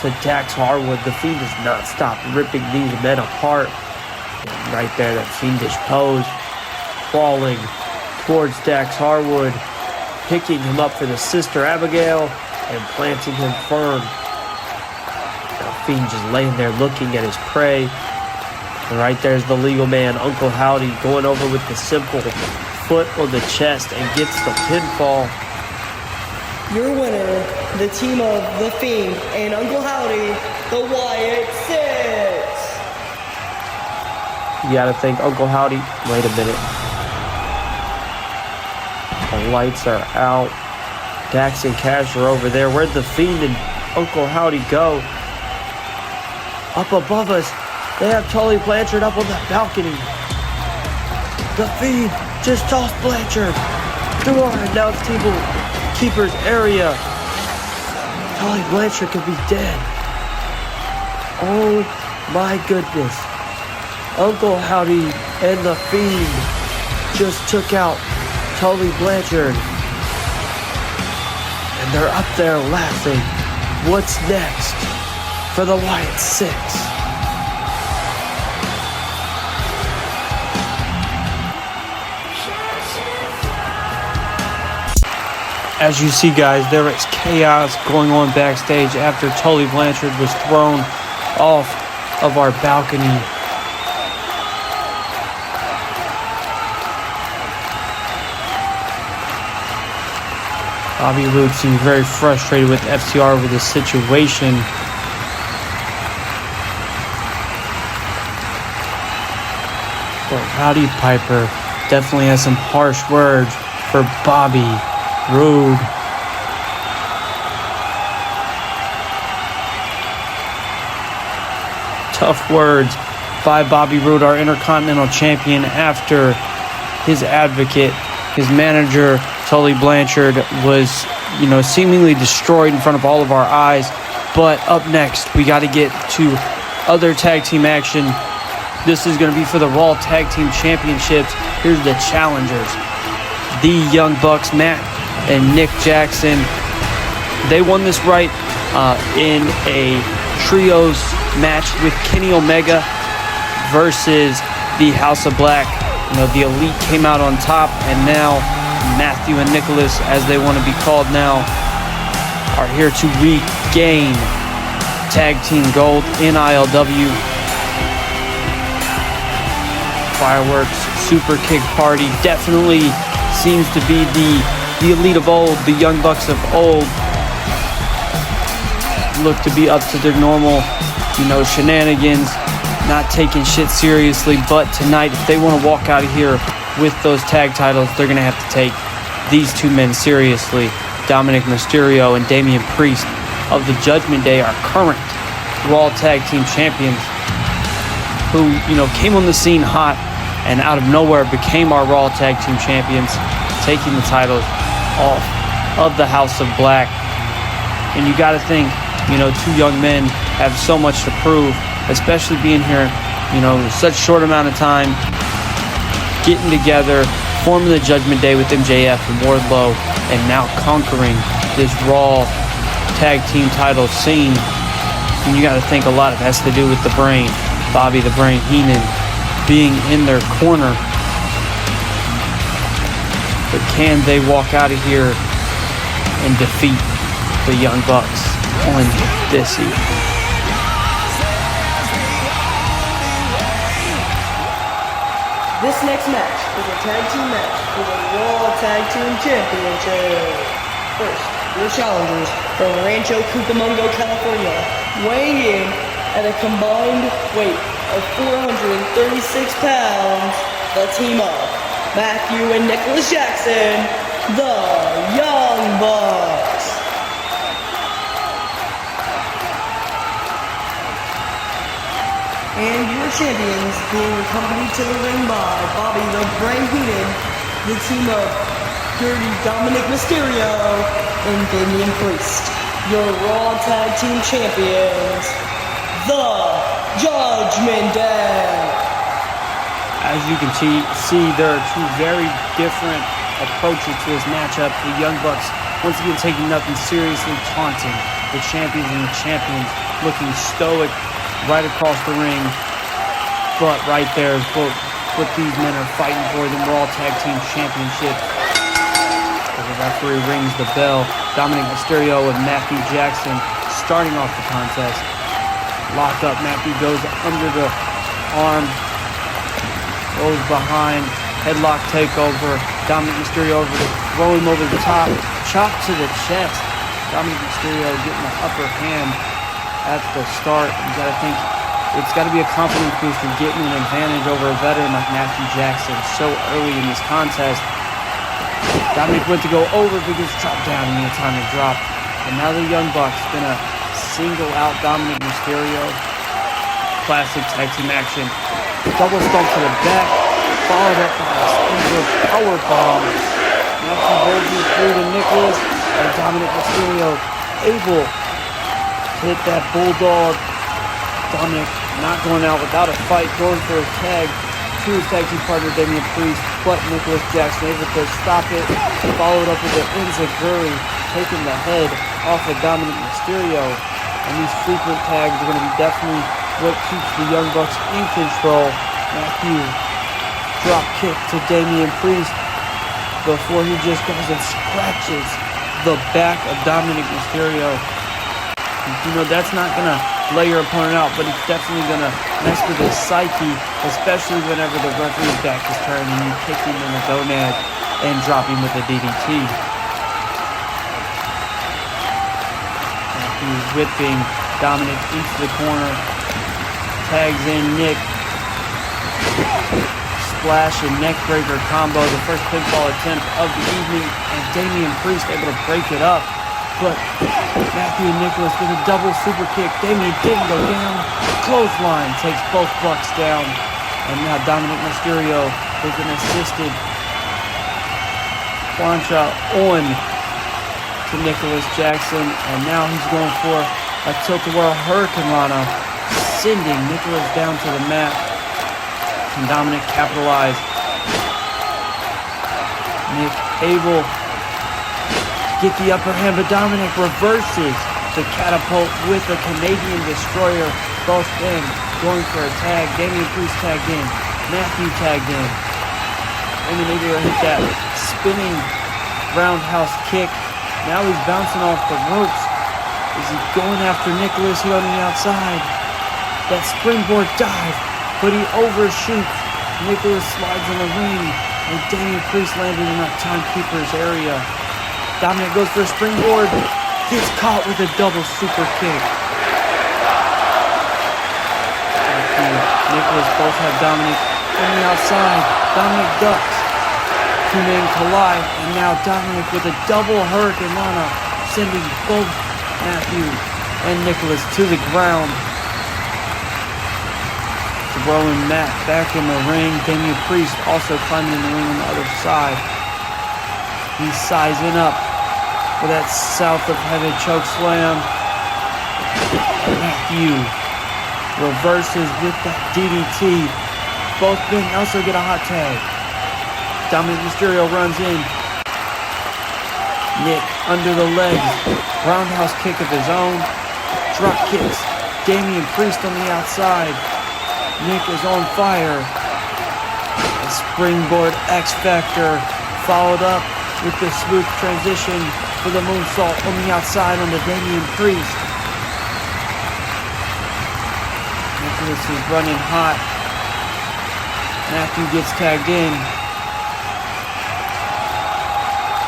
to Dax Harwood. The Fiend does not stop ripping these men apart. And right there, that fiendish pose. Crawling towards Dax Harwood, picking him up for the Sister Abigail and planting him firm. Now Fiend just laying there looking at his prey. And right there's the legal man, Uncle Howdy, going over with the simple foot on the chest and gets the pinfall. Your winner, the team of The Fiend and Uncle Howdy, the Wyatt Six. You gotta think Uncle Howdy. Wait a minute. The lights are out. Dax and Cash are over there. Where'd the Fiend and Uncle Howdy go? Up above us, they have Tully Blanchard up on the balcony. The Fiend just tossed Blanchard through our announce table keeper's area. Tully Blanchard could be dead. Oh my goodness. Uncle Howdy and the Fiend just took out Tully Blanchard. And they're up there laughing. What's next for the Wyatt Six? As you see, guys, there is chaos going on backstage after Tully Blanchard was thrown off of our balcony. Bobby Roode seems very frustrated with FTR over this situation. But Rowdy Piper definitely has some harsh words for Bobby Roode. Tough words by Bobby Roode, our Intercontinental Champion, after his advocate, his manager, Tully Blanchard, was, seemingly destroyed in front of all of our eyes. But up next, we got to get to other tag team action. This is going to be for the Raw Tag Team Championships. Here's the challengers. The Young Bucks, Matt and Nick Jackson. They won this right in a trios match with Kenny Omega versus the House of Black. The Elite came out on top, and now Matthew and Nicholas, as they want to be called now, are here to regain tag team gold in ILW. Fireworks, super kick party, definitely seems to be the Elite of old, the Young Bucks of old. Look to be up to their normal, shenanigans, not taking shit seriously. But tonight, if they want to walk out of here with those tag titles, they're going to have to take these two men seriously. Dominic Mysterio and Damian Priest of the Judgment Day are current Raw Tag Team Champions who, came on the scene hot and out of nowhere became our Raw Tag Team Champions, taking the titles off of the House of Black. And you got to think, two young men have so much to prove, especially being here, such a short amount of time, getting together, forming the Judgment Day with MJF and Wardlow, and now conquering this Raw Tag Team title scene. And you got to think a lot of it has to do with the Brain, Bobby the Brain Heenan, being in their corner. But can they walk out of here and defeat the Young Bucks on this evening? This next match is a tag team match for the Raw Tag Team Championship. First, your challengers from Rancho Cucamonga, California, weighing in at a combined weight of 436 pounds, the team of Matthew and Nicholas Jackson, the Young Bucks. And your champions being accompanied to the ring by Bobby the Brain Heenan, the team of Dirty Dominic Mysterio, and Damian Priest, your Raw Tag Team Champions, the Judgment Day. As you can see, there are two very different approaches to this matchup. The Young Bucks, once again, taking nothing seriously, taunting the champions and the champions, looking stoic right across the ring. But right there is That's what these men are fighting for, the Raw Tag Team Championship. The referee rings the bell. Dominic Mysterio and Matthew Jackson starting off the contest. Lock up. Matthew goes under the arm, goes behind, headlock takeover. Dominic Mysterio over to throw him over the top, chop to the chest. Dominic Mysterio getting the upper hand at the start. You got to think it's got to be a confidence booster getting an advantage over a veteran like Matthew Jackson so early in this contest. Dominic went to go over, but gets chopped down and the time to drop. And now the Young Bucks gonna single out Dominic Mysterio. Classic tag team action. Double stomp to the back, followed up by a single power bomb. Matthew Version through to Nicholas, and Dominic Mysterio able to hit that bulldog. Dominic not going out without a fight, going for a tag to his tag team partner Damian Priest, but Nicholas Jackson able to stop it, followed up with the enziguri, taking the head off of Dominic Mysterio. And these frequent tags are going to be definitely what keeps the Young Bucks in control. Matthew drop kick to Damian Priest before he just goes and scratches the back of Dominic Mysterio. You know, that's not going to lay your opponent out, but it's definitely going to mess with his psyche, especially whenever the referee's back is turned and you kick him in the gonad and drop him with a DDT. Matthew's whipping Dominic into the corner, tags in Nick, splash and neckbreaker combo, the first pinfall attempt of the evening, and Damian Priest able to break it up. But Matthew and Nicholas with a double super kick. Damian didn't go down. Clothesline takes both Bucks down. And now Dominic Mysterio with an assisted plancha on to Nicholas Jackson. And now he's going for a tilt-a-whirl Hurricane Rana, sending Nicholas down to the mat. And Dominic capitalized. Nick able get the upper hand, but Dominic reverses the catapult with a Canadian Destroyer. Both men going for a tag. Damian Priest tagged in. Matthew tagged in. Damian able to hit that spinning roundhouse kick. Now he's bouncing off the ropes. Is he going after Nicholas here on the outside? That springboard dive, but he overshoots. Nicholas slides in the ring, and Damian Priest landed in that timekeeper's area. Dominic goes for a springboard, gets caught with a double super kick. Nicholas both have Dominic on the outside. Dominic ducks. Two men collide, and now Dominic with a double Hurricane Rana, sending both Matthew and Nicholas to the ground. Throwing Matt back in the ring. Damian Priest also climbing in the ring on the other side. He's sizing up for that South of Heaven choke slam. Matthew reverses with that DDT. Both men also get a hot tag. Dominic Mysterio runs in. Nick under the legs. Roundhouse kick of his own. Drop kicks. Damian Priest on the outside. Nick is on fire. A springboard X Factor followed up with the smooth transition for the moonsault on the outside on the Damian Priest. Nicholas is running hot. Matthew gets tagged in.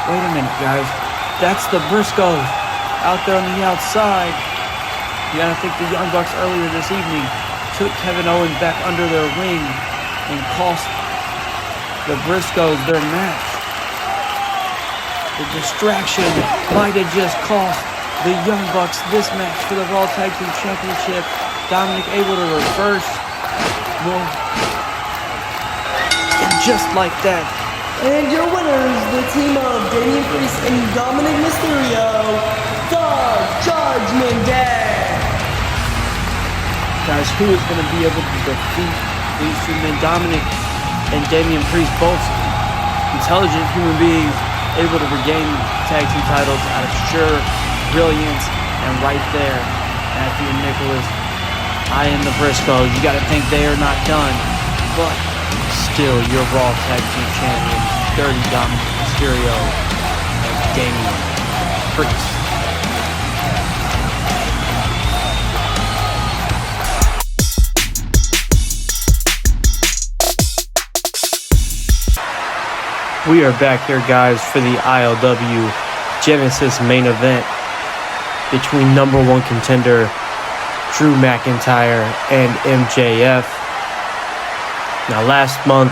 Wait a minute, guys. That's the Briscoes out there on the outside. You gotta think the Young Bucks earlier this evening took Kevin Owens back under their wing and cost the Briscoes their match. The distraction might have just cost the Young Bucks this match for the Raw Tag Team Championship. Dominic able to reverse. Well, and just like that. And your winners, the team of Damian Priest and Dominic Mysterio, the Judgment Day. Guys, who is going to be able to defeat these two men? Dominic and Damian Priest, both intelligent human beings, able to regain tag team titles out of sheer brilliance. And right there, Matthew and Nicholas eyeing the Briscoes. You got to think they are not done. But Still your Raw Tag Team Champions, Dirty Dominic Mysterio and Damian Priest. We are back here, guys, for the ILW Genesis main event between #1 contender Drew McIntyre and MJF. Now, last month,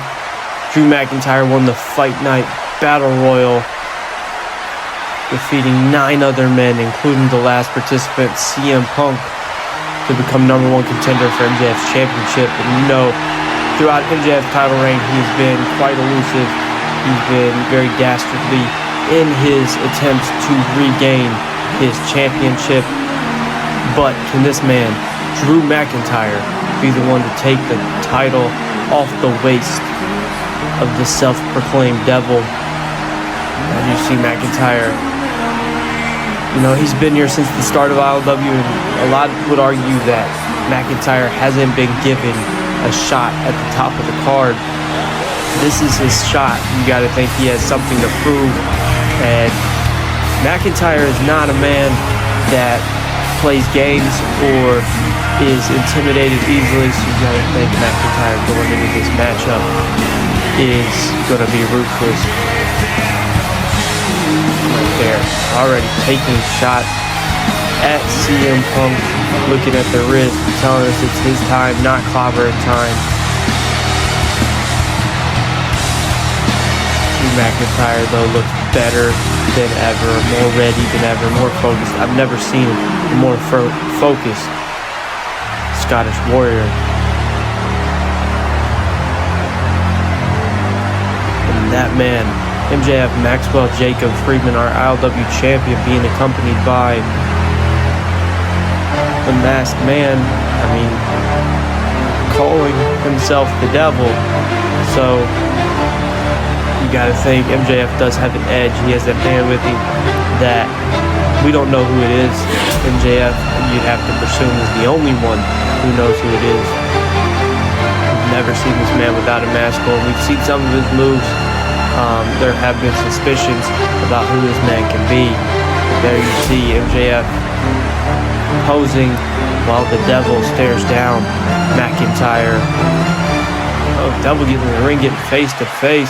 Drew McIntyre won the Fight Night Battle Royal, defeating 9 other men, including the last participant, CM Punk, to become #1 contender for MJF's championship. And you know, throughout MJF's title reign, he's been quite elusive. He's been very dastardly in his attempts to regain his championship. But can this man, Drew McIntyre, be the one to take the title off the waist of the self-proclaimed devil? As you see McIntyre, you know, he's been here since the start of ILW, and a lot would argue that McIntyre hasn't been given a shot at the top of the card. This is his shot. You got to think he has something to prove. And McIntyre is not a man that plays games or is intimidated easily. So you got to think McIntyre going into this matchup is going to be ruthless. Right there. Already taking a shot at CM Punk. Looking at the wrist, telling us it's his time, not clobbering time. McIntyre, though, looks better than ever, more ready than ever, more focused. I've never seen a more focused Scottish warrior. And that man, MJF Maxwell Jacob Friedman, our ILW champion, being accompanied by the masked man, I mean, calling himself the devil. So you gotta think MJF does have an edge. He has that man with him that we don't know who it is. MJF, you'd have to presume, is the only one who knows who it is. We've never seen this man without a mask on. We've seen some of his moves. There have been suspicions about who this man can be. There you see MJF posing while the devil stares down McIntyre. Oh, devil getting in the ring, getting face to face.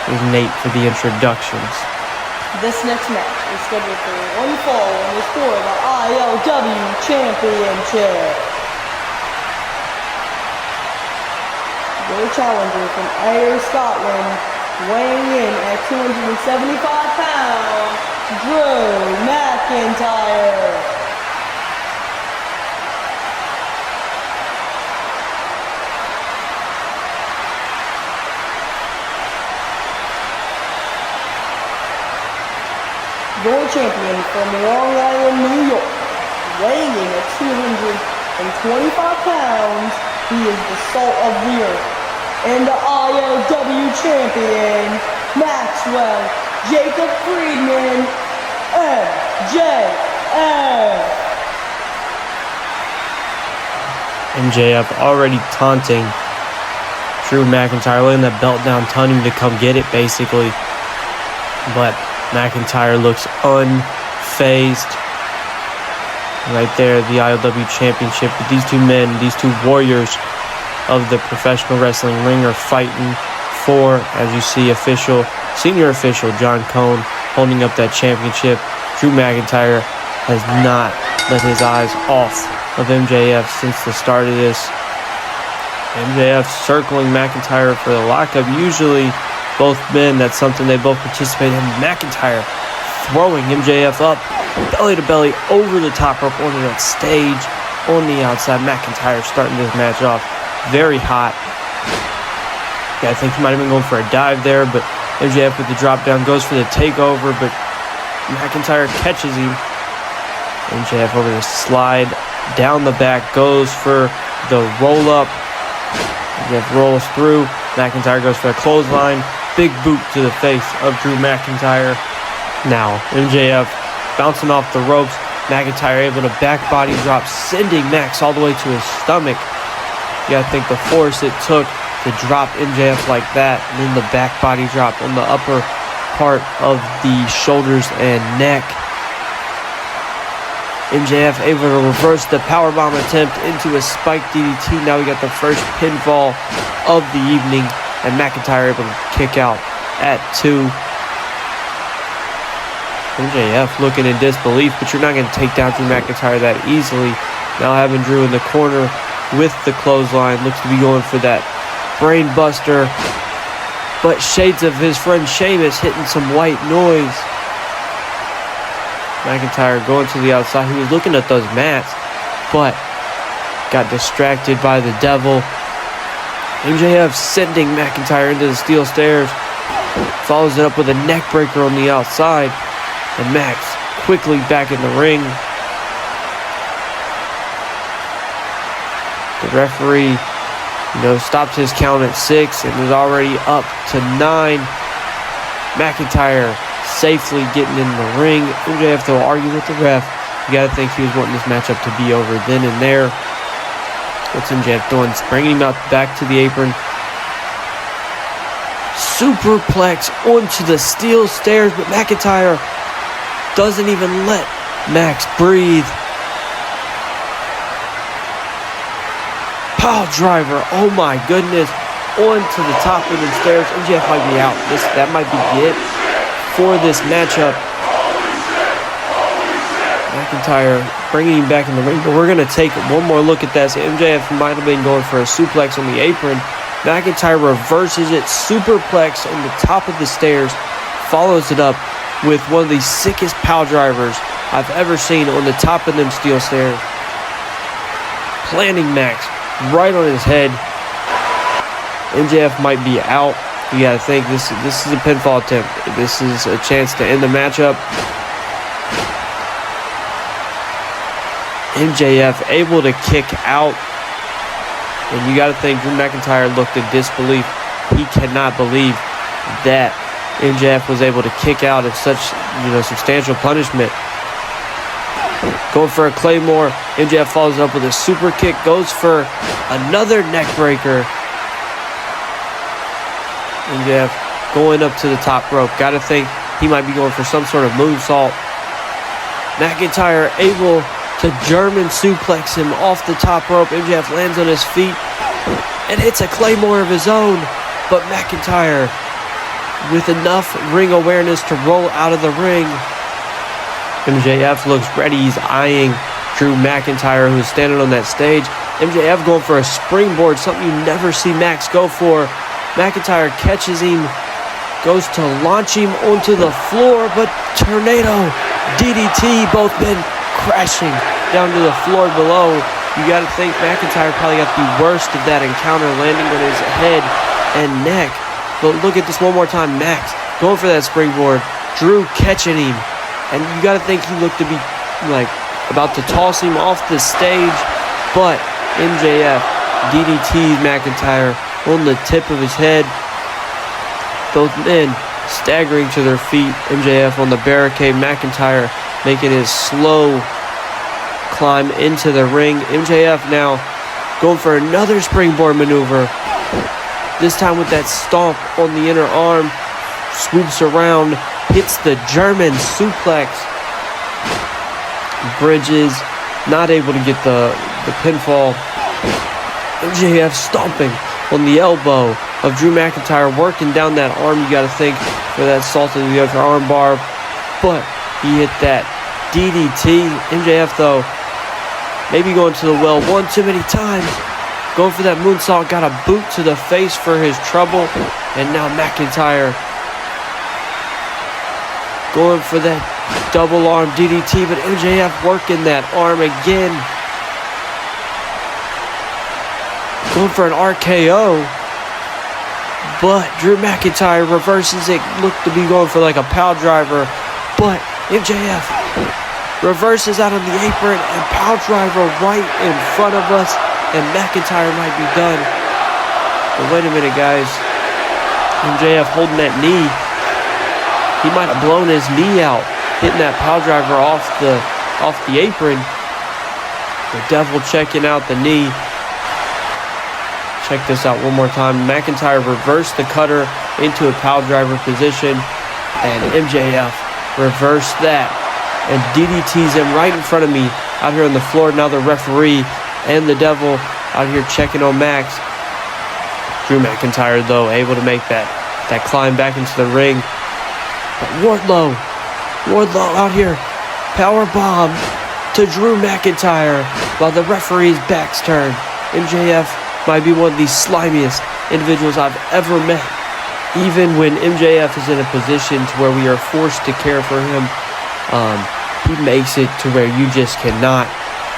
Here's Nate for the introductions. This next match is scheduled for one fall and is for the ILW Championship. Their challenger from Ayr, Scotland, weighing in at 275 pounds, Drew McIntyre. Your champion from Long Island, New York, weighing in at 225 pounds, he is the salt of the earth, and the ILW champion, Maxwell Jacob Friedman, MJF. MJF already taunting Drew McIntyre, laying that belt down, telling him to come get it, basically. But McIntyre looks unfazed. Right there, the ILW Championship. With these two men, these two warriors of the professional wrestling ring are fighting for, as you see, senior official John Cone holding up that championship. Drew McIntyre has not let his eyes off of MJF since the start of this. MJF circling McIntyre for the lockup. Usually both men, that's something they both participate in. McIntyre throwing MJF up belly to belly over the top rope onto that stage on the outside. McIntyre starting this match off very hot. Yeah, I think he might have been going for a dive there, but MJF with the drop down goes for the takeover, but McIntyre catches him. MJF over the slide down the back, goes for the roll up. MJF rolls through. McIntyre goes for a clothesline. Big boot to the face of Drew McIntyre. Now, MJF bouncing off the ropes. McIntyre able to back body drop, sending Max all the way to his stomach. You gotta think the force it took to drop MJF like that, and then the back body drop on the upper part of the shoulders and neck. MJF able to reverse the powerbomb attempt into a spike DDT. Now we got the first pinfall of the evening, and McIntyre able to kick out at 2. MJF looking in disbelief, but you're not going to take down Drew McIntyre that easily. Now having Drew in the corner with the clothesline, looks to be going for that brain buster, but shades of his friend Sheamus hitting some white noise. McIntyre going to the outside. He was looking at those mats, but got distracted by the devil. MJF sending McIntyre into the steel stairs. Follows it up with a neck breaker on the outside. And Max quickly back in the ring. The referee, stopped his count at 6 and is already up to 9. McIntyre safely getting in the ring. MJF though argue with the ref. You gotta think he was wanting this matchup to be over then and there. What's MJF doing? Bringing him out back to the apron. Superplex onto the steel stairs, but McIntyre doesn't even let Max breathe. Pile driver, oh my goodness, onto the top of the stairs. MJF might be out. That might be it for this matchup. McIntyre bringing him back in the ring, but we're going to take one more look at that. So MJF might have been going for a suplex on the apron. McIntyre reverses it, superplex on the top of the stairs, follows it up with one of the sickest pile drivers I've ever seen on the top of them steel stairs. Planting Max right on his head. MJF might be out. You gotta think this is a pinfall attempt. This is a chance to end the matchup. MJF able to kick out. And you gotta think Drew McIntyre looked in disbelief. He cannot believe that MJF was able to kick out of such substantial punishment. Going for a Claymore. MJF follows up with a super kick. Goes for another neck breaker. MJF going up to the top rope. Gotta think he might be going for some sort of moonsault. McIntyre able to German suplex him off the top rope. MJF lands on his feet and hits a Claymore of his own. But McIntyre with enough ring awareness to roll out of the ring. MJF looks ready. He's eyeing Drew McIntyre, who's standing on that stage. MJF going for a springboard, something you never see Max go for. McIntyre catches him, goes to launch him onto the floor, but tornado DDT, both men crashing down to the floor below. You got to think McIntyre probably got the worst of that encounter, landing on his head and neck. But look at this one more time. Max going for that springboard. Drew catching him. And you got to think he looked to be about to toss him off the stage. But MJF DDT's McIntyre on the tip of his head. Both men staggering to their feet. MJF on the barricade. McIntyre making his slow climb into the ring. MJF now going for another springboard maneuver. This time with that stomp on the inner arm. Swoops around. Hits the German suplex. Bridges. Not able to get the pinfall. MJF stomping on the elbow of Drew McIntyre, working down that arm. You got to think for that salt of the other arm bar. But he hit that DDT. MJF, though, maybe going to the well one too many times. Going for that moonsault. Got a boot to the face for his trouble. And now McIntyre going for that double arm DDT. But MJF working that arm again. Going for an RKO. But Drew McIntyre reverses it. Looked to be going for like a power driver. But MJF reverses out on the apron and power driver right in front of us. And McIntyre might be done. But wait a minute, guys. MJF holding that knee. He might have blown his knee out, hitting that power driver off the apron. The devil checking out the knee. Check this out one more time. McIntyre reversed the cutter into a pile driver position, and MJF reversed that and DDTs him right in front of me out here on the floor. Now the referee and the Devil out here checking on Max. Drew McIntyre, though, able to make that climb back into the ring. But Wardlow out here, power bomb to Drew McIntyre while the referee's back's turned. MJF might be one of the slimiest individuals I've ever met. Even when MJF is in a position to where we are forced to care for him, he makes it to where you just cannot.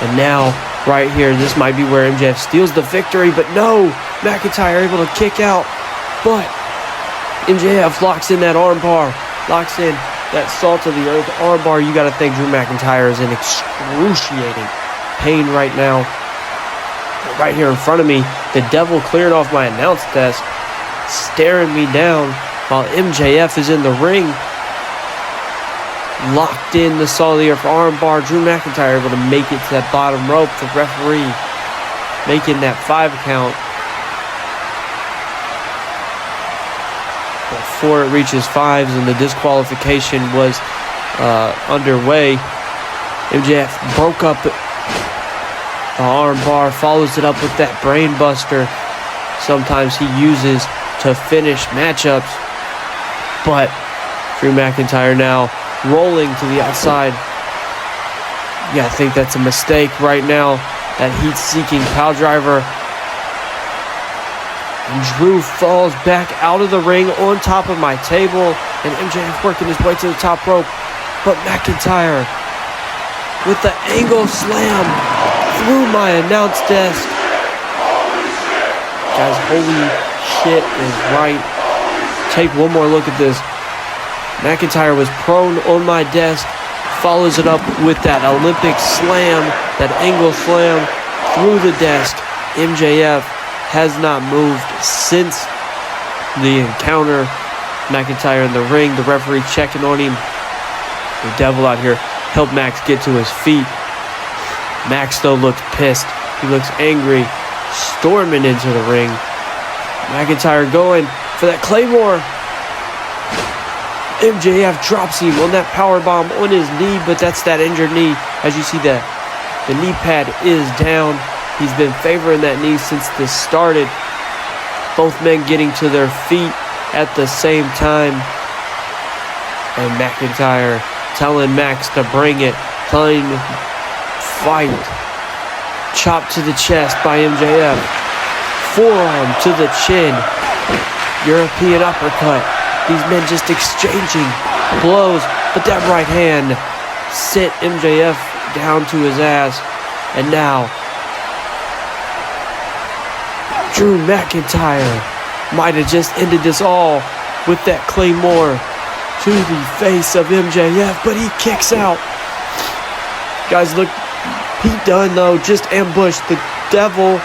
And now, right here, this might be where MJF steals the victory, but no, McIntyre able to kick out. But MJF locks in that arm bar, locks in that salt of the earth arm bar. You got to think Drew McIntyre is in excruciating pain right now. Right here in front of me, the Devil cleared off my announce desk, staring me down while MJF is in the ring. Locked in the salt of the earth arm bar. Drew McIntyre able to make it to that bottom rope. The referee making that 5 count. Before it reaches 5s and the disqualification was underway, MJF broke up the arm bar, follows it up with that brain buster. Sometimes he uses to finish matchups. But Drew McIntyre now rolling to the outside. Yeah, I think that's a mistake right now. That heat-seeking pile driver. And Drew falls back out of the ring on top of my table. And MJF working his way to the top rope. But McIntyre with the angle slam through my announce desk. Guys, holy shit is right. Take one more look at this. McIntyre was prone on my desk, follows it up with that Olympic slam, that angle slam through the desk. MJF has not moved since the encounter. McIntyre in the ring, the referee checking on him. The Devil out here helped Max get to his feet. Max, though, looks pissed. He looks angry, storming into the ring. McIntyre going for that Claymore. MJF drops him on that powerbomb on his knee, but that's that injured knee. As you see that, the knee pad is down. He's been favoring that knee since this started. Both men getting to their feet at the same time. And McIntyre telling Max to bring it, telling him fight. Chop to the chest by MJF. Forearm to the chin. European uppercut. These men just exchanging blows, but that right hand sent MJF down to his ass. And now, Drew McIntyre might have just ended this all with that Claymore to the face of MJF, but he kicks out. Guys, look, he done though, just ambushed the Devil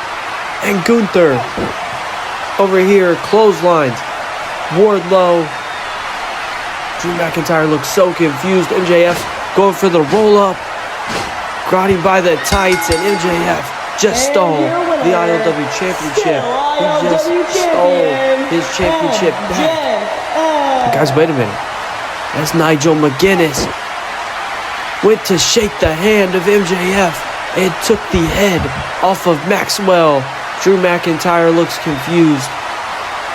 and Gunther. Over here, clotheslines. Wardlow. Drew McIntyre looks so confused. MJF going for the roll-up. Got him by the tights, and MJF just stole the ILW Championship. He just stole his championship back. Guys, wait a minute. That's Nigel McGuinness. Went to shake the hand of MJF and took the head off of Maxwell. Drew McIntyre looks confused.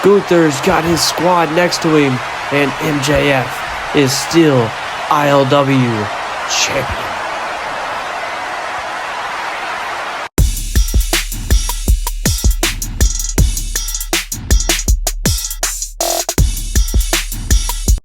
Gunther's got his squad next to him, and MJF is still ILW champion.